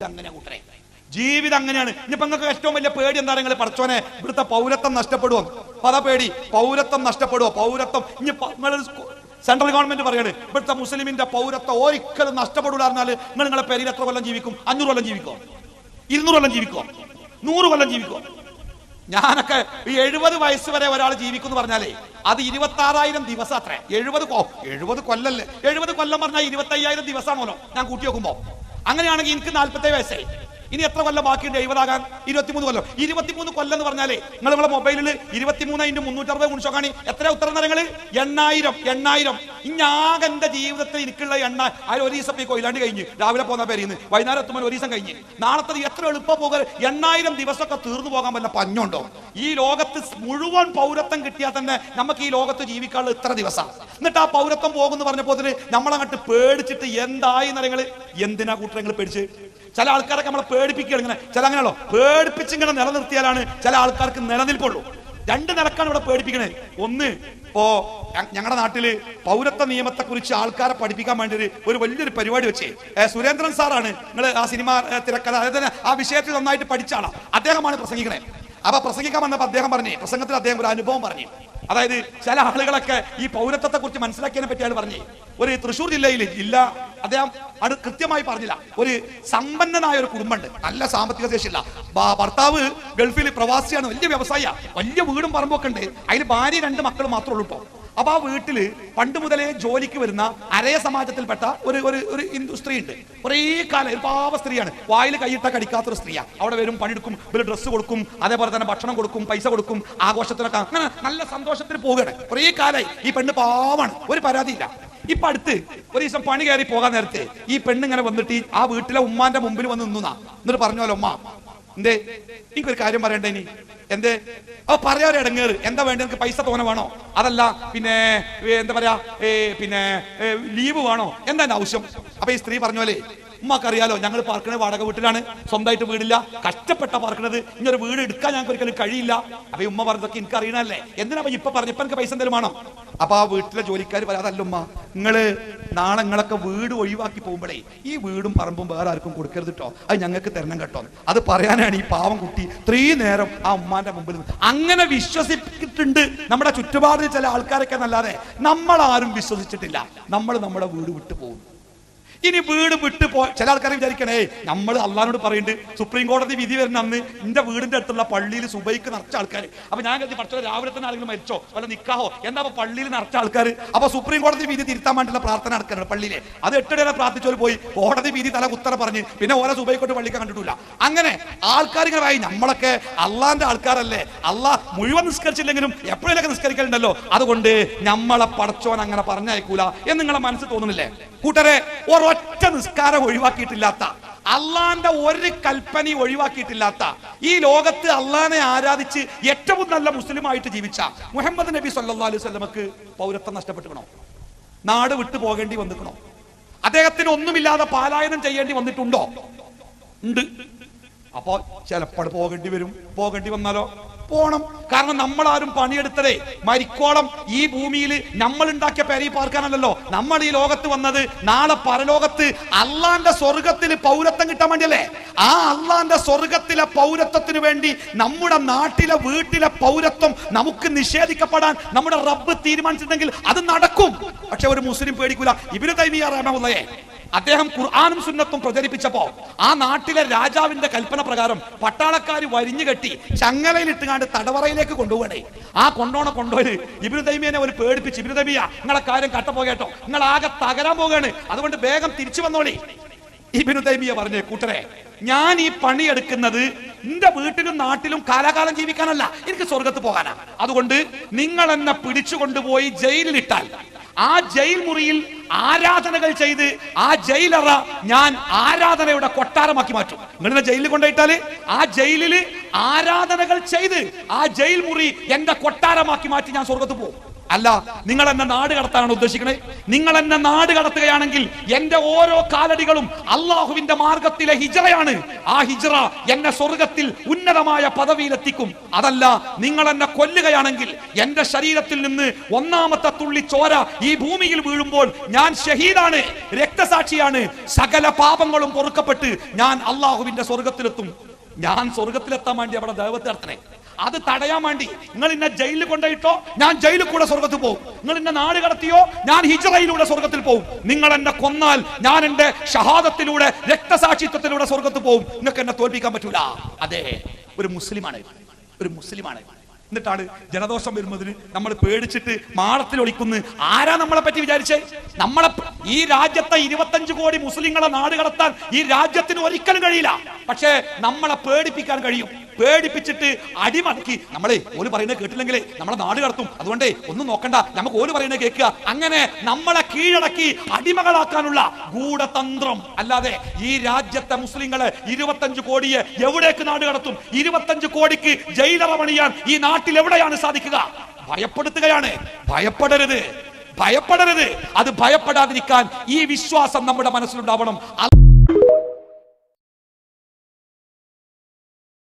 അങ്ങനെ കൂട്ടരെ ജീവിതം അങ്ങനെയാണ്. ഇനിയിപ്പോ നിങ്ങൾക്ക് ഏറ്റവും വലിയ പേടി എന്താ? നിങ്ങൾ പഠിച്ചോനെ ഇവിടുത്തെ പൗരത്വം നഷ്ടപ്പെടുവോ? പേടി പൗരത്വം നഷ്ടപ്പെടുവോ? പൗരത്വം ഇനി നിങ്ങൾ സെൻട്രൽ ഗവൺമെന്റ് പറയാണ് ഇവിടുത്തെ മുസ്ലിമിന്റെ പൗരത്വം ഒരിക്കലും നഷ്ടപ്പെടില്ല പറഞ്ഞാൽ നിങ്ങളെ പേരിൽ എത്ര കൊല്ലം ജീവിക്കും? 500 കൊല്ലം ജീവിക്കോ? 200 കൊല്ലം ജീവിക്കോ? 100 കൊല്ലം ജീവിക്കോ? ഞാനൊക്കെ 70 വയസ്സ് വരെ ഒരാൾ ജീവിക്കും എന്ന് പറഞ്ഞാലേ അത് 26,000 ദിവസം അത്രേ. 70 കൊല്ലല്ലേ? 70 കൊല്ലം പറഞ്ഞാൽ 25,000 ദിവസമാണല്ലോ ഞാൻ കൂട്ടി നോക്കുമ്പോ. അങ്ങനെയാണെങ്കിൽ എനിക്ക് 47 വയസ്സായി. ഇനി എത്ര കൊല്ലം ബാക്കിയുണ്ട് 70 ആകാൻ? 23 കൊല്ലം. 23 കൊല്ലം എന്ന് പറഞ്ഞാലേ നിങ്ങളെ മൊബൈലിൽ 23×360 ഗുണിച്ചോക്കാണി എത്ര ഉത്തരം തരങ്ങൾ? 8000. ഇനി ആകെ എന്റെ ജീവിതത്തിൽ എനിക്കുള്ള ഒരു ദിവസം ഈ കൊയിലാണ്ട് കഴിഞ്ഞ് രാവിലെ പോകുന്ന പേരിന്ന് വൈകുന്നേരം എത്തുമ്പോൾ ഒരു ദിവസം കഴിഞ്ഞ് നാളത്തെ എത്ര എളുപ്പം പോകാൻ 8000 ദിവസമൊക്കെ തീർന്നു പോകാൻ വല്ല പഞ്ഞുണ്ടോ? ഈ ലോകത്ത് മുഴുവൻ പൗരത്വം കിട്ടിയാൽ തന്നെ നമുക്ക് ഈ ലോകത്ത് ജീവിക്കാനുള്ള ഇത്ര ദിവസം. എന്നിട്ട് ആ പൗരത്വം പോകുമെന്ന് പറഞ്ഞപ്പോൾ നമ്മളങ്ങോട്ട് പേടിച്ചിട്ട് എന്തായി നിങ്ങൾ എന്തിനാ കൂട്ടങ്ങൾ പേടിച്ച്? ചില ആൾക്കാരൊക്കെ നമ്മളെ പേടിപ്പിക്കുകയാണ് ഇങ്ങനെ. ചില അങ്ങനെയുള്ളോ പേടിപ്പിച്ചിങ്ങനെ നിലനിർത്തിയാലാണ് ചില ആൾക്കാർക്ക് നിലനിൽപ്പുള്ളൂ. 2 നിലക്കാണ് ഇവിടെ പേടിപ്പിക്കണേ. ഒന്ന്, ഇപ്പോ ഞങ്ങളുടെ നാട്ടില് പൗരത്വ നിയമത്തെ കുറിച്ച് ആൾക്കാരെ പഠിപ്പിക്കാൻ വേണ്ടി ഒരു വലിയൊരു പരിപാടി വെച്ചേ. സുരേന്ദ്രൻ സാറാണ്, നിങ്ങൾ ആ സിനിമ തിരക്കഥ അതായത് ആ വിഷയത്തിൽ നന്നായിട്ട് പഠിച്ച ആളാണ്. അദ്ദേഹമാണ് പ്രസംഗിക്കണേ. അപ്പൊ പ്രസംഗിക്കാൻ വന്നപ്പോൾ അദ്ദേഹം പറഞ്ഞേ, പ്രസംഗത്തിൽ അദ്ദേഹം ഒരു അനുഭവം പറഞ്ഞു. അതായത് ചില ആളുകളൊക്കെ ഈ പൗരത്വത്തെ കുറിച്ച് മനസ്സിലാക്കിയതിനെ പറ്റിയാണ് പറഞ്ഞേ. ഒരു തൃശ്ശൂർ ജില്ലയിൽ അദ്ദേഹം അത് കൃത്യമായി പറഞ്ഞില്ല. ഒരു സമ്പന്നനായ ഒരു കുടുംബമുണ്ട്, നല്ല സാമ്പത്തിക ശേഷിയില്ല. ഭർത്താവ് ഗൾഫിൽ പ്രവാസിയാണ്, വലിയ വ്യവസായിയാ, വലിയ വീടും പറമ്പൊക്കെ ഉണ്ട്. അതിന് ഭാര്യ 2 മക്കൾ മാത്രമേ ഉള്ളൂ കേട്ടോ. അപ്പൊ ആ വീട്ടില് പണ്ട് മുതലേ ജോലിക്ക് വരുന്ന അരയ സമാജത്തിൽപ്പെട്ട ഒരു സ്ത്രീ ഉണ്ട്. കുറേ കാലം ഒരു പാവ സ്ത്രീയാണ്, വായിൽ കൈയിട്ട കടിക്കാത്തൊരു സ്ത്രീയാണ്. അവിടെ വരും, പണിയെടുക്കും, ഇവര് ഡ്രസ്സ് കൊടുക്കും, അതേപോലെ തന്നെ ഭക്ഷണം കൊടുക്കും, പൈസ കൊടുക്കും, ആഘോഷത്തിനൊക്കെ അങ്ങനെ നല്ല സന്തോഷത്തിൽ പോവുകയാണ്. കുറേ കാലമായി ഈ പെണ്ണ് പാവാണ്, ഒരു പരാതിയില്ല. ഇപ്പൊ അടുത്ത് ഒരു ദിവസം പണി കയറി പോകാൻ നേരത്തെ ഈ പെണ്ണിങ്ങനെ വന്നിട്ട് ആ വീട്ടിലെ ഉമ്മാന്റെ മുമ്പിൽ വന്ന് നിന്നാ. എന്നിട്ട് പറഞ്ഞോല്ലോ, ഉമ്മ എന്തേ എനിക്കൊരു കാര്യം പറയണ്ടേ? ഇനി എന്തേ? അപ്പൊ പറയാറ് ഇടങ്ങേറ്. എന്താ വേണ്ട? എനിക്ക് പൈസ തോനെ വേണോ? അതല്ല പിന്നെ എന്താ പറയാ പിന്നെ ലീവ് വേണോ? എന്താ ആവശ്യം? അപ്പൊ ഈ സ്ത്രീ പറഞ്ഞോലേ, ഉമ്മക്കറിയാലോ ഞങ്ങൾ പാർക്കണത് വാടക വീട്ടിലാണ്, സ്വന്തമായിട്ട് വീടില്ല, കഷ്ടപ്പെട്ട പാർക്കണത്, ഇങ്ങനൊരു വീട് എടുക്കാൻ ഞങ്ങൾക്ക് ഒരിക്കലും കഴിയില്ല. അപ്പൊ ഈ ഉമ്മ പറഞ്ഞതൊക്കെ എനിക്ക് അറിയണല്ലേ, എന്തിനാ ഇപ്പൊ പറഞ്ഞു? ഇപ്പൊ എനിക്ക് പൈസ എന്തെങ്കിലും വേണോ? അപ്പൊ ആ വീട്ടിലെ ജോലിക്കാർ പറയാതല്ല ഉമ്മ, നിങ്ങള് നാളെ നിങ്ങളൊക്കെ വീട് ഒഴിവാക്കി പോകുമ്പോഴേ ഈ വീടും പറമ്പും വേറെ ആർക്കും കൊടുക്കരുത് കേട്ടോ, അത് ഞങ്ങൾക്ക് തരണം കേട്ടോ. അത് പറയാനാണ് ഈ പാവം കുട്ടി ഇത്രയും നേരം ആ ഉമ്മാന്റെ മുമ്പിൽ അങ്ങനെ വിശ്വസിച്ചിട്ടുണ്ട്. നമ്മുടെ ചുറ്റുപാടിൽ ചില ആൾക്കാരൊക്കെ എന്നല്ലാതെ നമ്മളാരും വിശ്വസിച്ചിട്ടില്ല. നമ്മൾ നമ്മുടെ വീട് വിട്ടു പോകും. ഇനി വീട് വിട്ടു ചില ആൾക്കാരെ വിചാരിക്കണേ നമ്മൾ അള്ളാനോട് പറയുന്നുണ്ട്, സുപ്രീം കോടതി വിധി വരുന്ന അന്ന് എന്റെ വീടിന്റെ അടുത്തുള്ള പള്ളിയിൽ സുബൈക്ക് നിറച്ച ആൾക്കാർ. അപ്പൊ ഞാൻ കരുതി പഠിച്ചോ രാവിലെ തന്നെ ആരെങ്കിലും മരിച്ചോ വല്ല നിക്കാഹോ എന്താ പള്ളിയിൽ നിറച്ച ആൾക്കാർ. അപ്പൊ സുപ്രീം കോടതി വിധി തിരുത്താൻ വേണ്ടിയുള്ള പ്രാർത്ഥന നടക്കാനാണ് പള്ളിയിലെ. അത് 8 വരെ പ്രാർത്ഥിച്ചോൽ പോയി കോടതി വിധി തല കുത്തറ പറഞ്ഞ് പിന്നെ ഓരോ സുബൈക്കോട്ട് പള്ളിക്കാൻ കണ്ടിട്ടില്ല. അങ്ങനെ ആൾക്കാർ ഇങ്ങനെ വായി നമ്മളൊക്കെ അള്ളാന്റെ ആൾക്കാരല്ലേ, അള്ളാഹ് മുഴുവൻ നിസ്കരിച്ചില്ലെങ്കിലും എപ്പോഴേലൊക്കെ നിസ്കരിക്കലുണ്ടല്ലോ, അതുകൊണ്ട് നമ്മളെ പടച്ചോൻ അങ്ങനെ പറഞ്ഞയക്കൂല എന്ന് നിങ്ങളെ മനസ്സിൽ തോന്നുന്നില്ലേ കൂട്ടരെ? ഒരൊറ്റ നിസ്കാരം ഒഴിവാക്കിയിട്ടില്ലാത്ത, അള്ളാന്റെ ഒരു കൽപ്പന ഒഴിവാക്കിയിട്ടില്ലാത്ത, ഈ ലോകത്ത് അള്ളാനെ ആരാധിച്ച് ഏറ്റവും നല്ല മുസ്ലിമായിട്ട് ജീവിച്ച മുഹമ്മദ് നബി സല്ലല്ലാഹു അലൈഹി വസല്ലമക്ക് പൗരത്വം നഷ്ടപ്പെട്ടുകണോ? നാട് വിട്ടു പോകേണ്ടി വന്നിക്കണോ? അദ്ദേഹത്തിന് ഒന്നുമില്ലാതെ പലായനം ചെയ്യേണ്ടി വന്നിട്ടുണ്ടോ? ഉണ്ട്. അപ്പോ ചിലപ്പോൾ പോകേണ്ടി വന്നാലോ? പോണം. കാരണം നമ്മളാരും പണിയെടുത്തതേ മരിക്കോളം ഈ ഭൂമിയിൽ നമ്മൾ ഉണ്ടാക്കിയ പെരി പാർക്കാനല്ലോ നമ്മൾ ഈ ലോകത്ത് വന്നത്. നാളെ പരലോകത്ത് അള്ളാന്റെ സ്വർഗത്തിൽ പൗരത്വം കിട്ടാൻ വേണ്ടിയല്ലേ? ആ അള്ളാന്റെ സ്വർഗത്തിലെ പൗരത്വത്തിന് വേണ്ടി നമ്മുടെ നാട്ടിലെ വീട്ടിലെ പൗരത്വം നമുക്ക് നിഷേധിക്കപ്പെടാൻ നമ്മുടെ റബ്ബ് തീരുമാനിച്ചിട്ടുണ്ടെങ്കിൽ അത് നടക്കും. പക്ഷെ ഒരു മുസ്ലിം പേടിക്കൂല. ഇബ്നു തൈമിയ്യ റഹ്മത്തുള്ളാഹി അദ്ദേഹം ഖുർആനും സുന്നത്തും പ്രചരിപ്പിച്ചപ്പോ ആ നാട്ടിലെ രാജാവിന്റെ കൽപ്പന പ്രകാരം പട്ടാളക്കാര് വരിഞ്ഞു കെട്ടി ചങ്ങലയിലിട്ടുകാണ്ട് തടവറയിലേക്ക് കൊണ്ടുപോകണേ. ആ കൊണ്ടുപോയി ഇബ്നു തൈമിയ്യനെ ഒരു പേടിപ്പിച്ച്, ഇബ്നു തൈമിയ്യ നിങ്ങളെ കാര്യം കട്ടപ്പോകേട്ടോ, നിങ്ങൾ ആകെ തകരാൻ പോവുകയാണ്, അതുകൊണ്ട് വേഗം തിരിച്ചു വന്നോളി. ഇബ്നു തൈമിയ്യ പറഞ്ഞേ, കൂട്ടരെ ഞാൻ ഈ പണിയെടുക്കുന്നത് എന്റെ വീട്ടിലും നാട്ടിലും കാലാകാലം ജീവിക്കാനല്ല, എനിക്ക് സ്വർഗത്ത് പോകാനാ. അതുകൊണ്ട് നിങ്ങൾ എന്നെ പിടിച്ചു കൊണ്ടുപോയി ജയിലിലിട്ടാൽ ആ ജയിൽ മുറിയിൽ ആരാധനകൾ ചെയ്ത് ആ ജയിലറ ഞാൻ ആരാധനയുടെ കൊട്ടാരമാക്കി മാറ്റും. നിങ്ങളെ ജയിലിൽ കൊണ്ടുപോയിട്ടാല് ആ ജയിലില് ആരാധനകൾ ചെയ്ത് ആ ജയിൽ മുറി എന്റെ കൊട്ടാരമാക്കി മാറ്റി ഞാൻ സ്വർഗത്ത് പോകും. അല്ല, നിങ്ങൾ എന്നെ നാട് കടത്താനാണ് ഉദ്ദേശിക്കണേ? നിങ്ങൾ എന്നെ നാട് കടത്തുകയാണെങ്കിൽ എന്റെ ഓരോ കാലടികളും അള്ളാഹുവിന്റെ മാർഗത്തിലെ ഹിജ്റയാണ്. ആ ഹിജ്റ എന്നെ സ്വർഗത്തിൽ ഉന്നതമായ പദവിയിലെത്തിക്കും. അതല്ല, നിങ്ങൾ എന്നെ കൊല്ലുകയാണെങ്കിൽ എന്റെ ശരീരത്തിൽ നിന്ന് ഒന്നാമത്തെ തുള്ളി ചോര ഈ ഭൂമിയിൽ വീഴുമ്പോൾ ഞാൻ ഷഹീദാണ്, രക്തസാക്ഷിയാണ്. സകല പാപങ്ങളും പൊറുക്കപ്പെട്ട് ഞാൻ അള്ളാഹുവിന്റെ സ്വർഗത്തിലെത്തും. ഞാൻ സ്വർഗത്തിലെത്താൻ വേണ്ടി അവിടെ ദൈവത്തെ നടത്തണേ. അത് തടയാൻ വേണ്ടി നിങ്ങൾ ഇന്നെ ജയിലിൽ കൊണ്ടുപോയിട്ടോ ഞാൻ ജയിലിൽ കൂടെ സ്വർഗത്തിൽ പോകും. നിങ്ങൾ എന്നെ നാട് കടത്തിയോ ഞാൻ ഹിജ്റയിലൂടെ സ്വർഗത്തിൽ പോകും. നിങ്ങൾ എന്നെ കൊന്നാൽ ഞാൻ എന്റെ ഷഹാദത്തിലൂടെ രക്തസാക്ഷിത്വത്തിലൂടെ സ്വർഗത്തിൽ പോകും. നിങ്ങൾക്ക് എന്നെ തോൽപ്പിക്കാൻ പറ്റൂല. അതെ, ഒരു മുസ്ലിമാണ്, ഒരു മുസ്ലിമാണ്. എന്നിട്ടാണ് ജനദോഷം വരുന്നതിന് നമ്മൾ പേടിച്ചിട്ട് മാളത്തിൽ ഒളിക്കുന്നു. ആരാ നമ്മളെ പറ്റി വിചാരിച്ചേ? നമ്മളെ ഈ രാജ്യത്തെ 25 കോടി മുസ്ലിങ്ങളെ നാട് കടത്താൻ ഈ രാജ്യത്തിന് ഒരിക്കലും കഴിയില്ല. പക്ഷേ നമ്മളെ പേടിപ്പിക്കാൻ കഴിയും. പേടിപ്പിച്ചിട്ട് അടിമടക്കി നമ്മളെ ഓല് പറയുന്നത് കേട്ടില്ലെങ്കിലേ നമ്മളെ നാട് കടത്തും. അതുകൊണ്ട് ഒന്നും നോക്കണ്ട, നമുക്ക് ഓല് പറയുന്നത് കേൾക്കുക. അങ്ങനെ നമ്മളെ കീഴടക്കി അടിമകളാക്കാനുള്ള ഗൂഢതന്ത്രം. അല്ലാതെ ഈ രാജ്യത്തെ മുസ്ലിങ്ങളെ 25 കോടിയെ എവിടേക്ക് നാട് കടത്തും? 25 കോടിക്ക് ജയിലറ പണിയാൻ ഈ നാട്ടിൽ എവിടെയാണ് സാധിക്കുക? ഭയപ്പെടുത്തുകയാണ്. ഭയപ്പെടരുത്, ഭയപ്പെടരുത്. അത് ഭയപ്പെടാതിരിക്കാൻ ഈ വിശ്വാസം നമ്മുടെ മനസ്സിലുണ്ടാവണം.